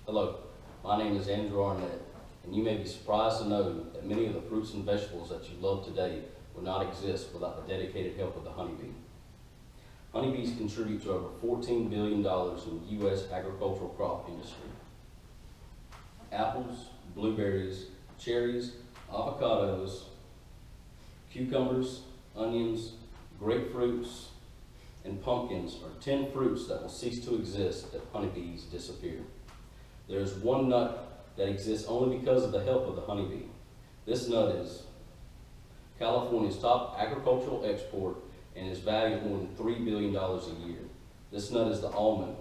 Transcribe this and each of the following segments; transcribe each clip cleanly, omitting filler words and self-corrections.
Hello, my name is Andrew Arnett, and you may be surprised to know that many of the fruits and vegetables that you love today would not exist without the dedicated help of the honeybee. Honeybees contribute to over $14 billion in the U.S. agricultural crop industry. Apples, blueberries, cherries, avocados, cucumbers, onions, grapefruits, and pumpkins are 10 fruits that will cease to exist if honeybees disappear. There is one nut that exists only because of the help of the honeybee. This nut is California's top agricultural export and is valued at more than $3 billion a year. This nut is the almond.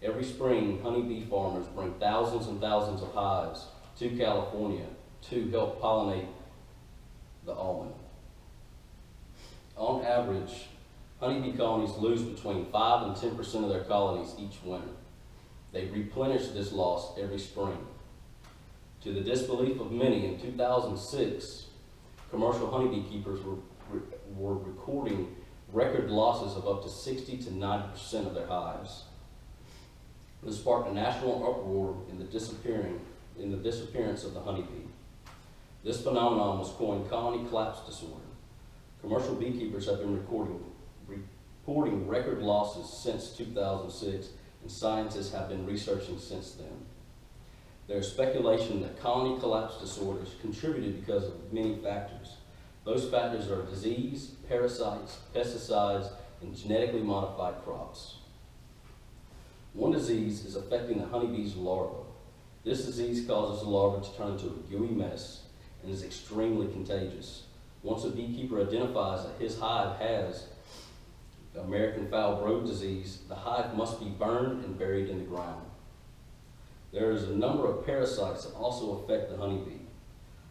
Every spring, honeybee farmers bring thousands and thousands of hives to California to help pollinate the almond. On average, honeybee colonies lose between 5 and 10% of their colonies each winter. They replenish this loss every spring. To the disbelief of many, in 2006, commercial honeybee keepers were recording record losses of up to 60 to 90% of their hives. This sparked a national uproar in the disappearance of the honeybee. This phenomenon was coined colony collapse disorder. Commercial beekeepers have been reporting record losses since 2006, and scientists have been researching since then. There is speculation that colony collapse disorders contributed because of many factors. Those factors are disease, parasites, pesticides, and genetically modified crops. One disease is affecting the honeybee's larva. This disease causes the larva to turn into a gooey mess and is extremely contagious. Once a beekeeper identifies that his hive has American foul brood disease, the hive must be burned and buried in the ground. There is a number of parasites that also affect the honeybee.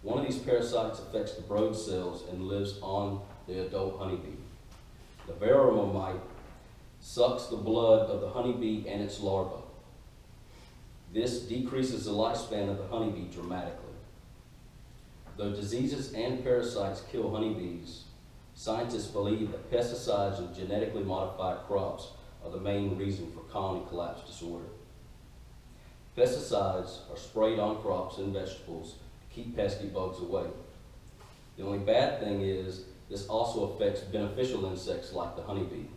One of these parasites affects the brood cells and lives on the adult honeybee. The varroa mite sucks the blood of the honeybee and its larva. This decreases the lifespan of the honeybee dramatically. Though diseases and parasites kill honeybees, scientists believe that pesticides and genetically modified crops are the main reason for colony collapse disorder. Pesticides are sprayed on crops and vegetables to keep pesky bugs away. The only bad thing is this also affects beneficial insects like the honeybee.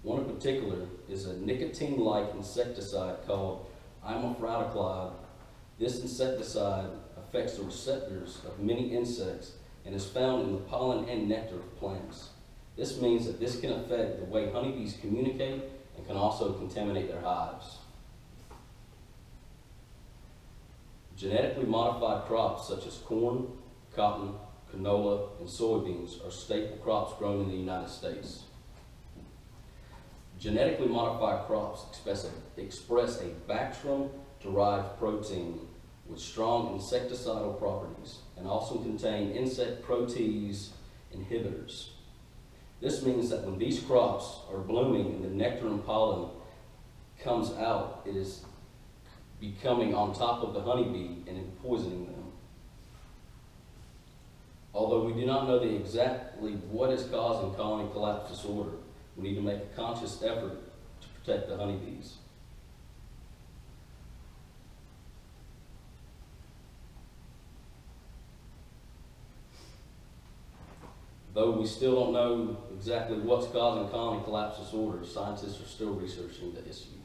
One in particular is a nicotine-like insecticide called imifradoclide. This insecticide affects the receptors of many insects and is found in the pollen and nectar of plants. This means that this can affect the way honeybees communicate and can also contaminate their hives. Genetically modified crops such as corn, cotton, canola, and soybeans are staple crops grown in the United States. Genetically modified crops express a Bactrim-derived protein with strong insecticidal properties and also contain insect protease inhibitors. This means that when these crops are blooming and the nectar and pollen comes out, it is becoming on top of the honeybee and poisoning them. Although we do not know exactly what is causing colony collapse disorder, we need to make a conscious effort to protect the honeybees. Though we still don't know exactly what's causing colony collapse disorder, scientists are still researching the issue.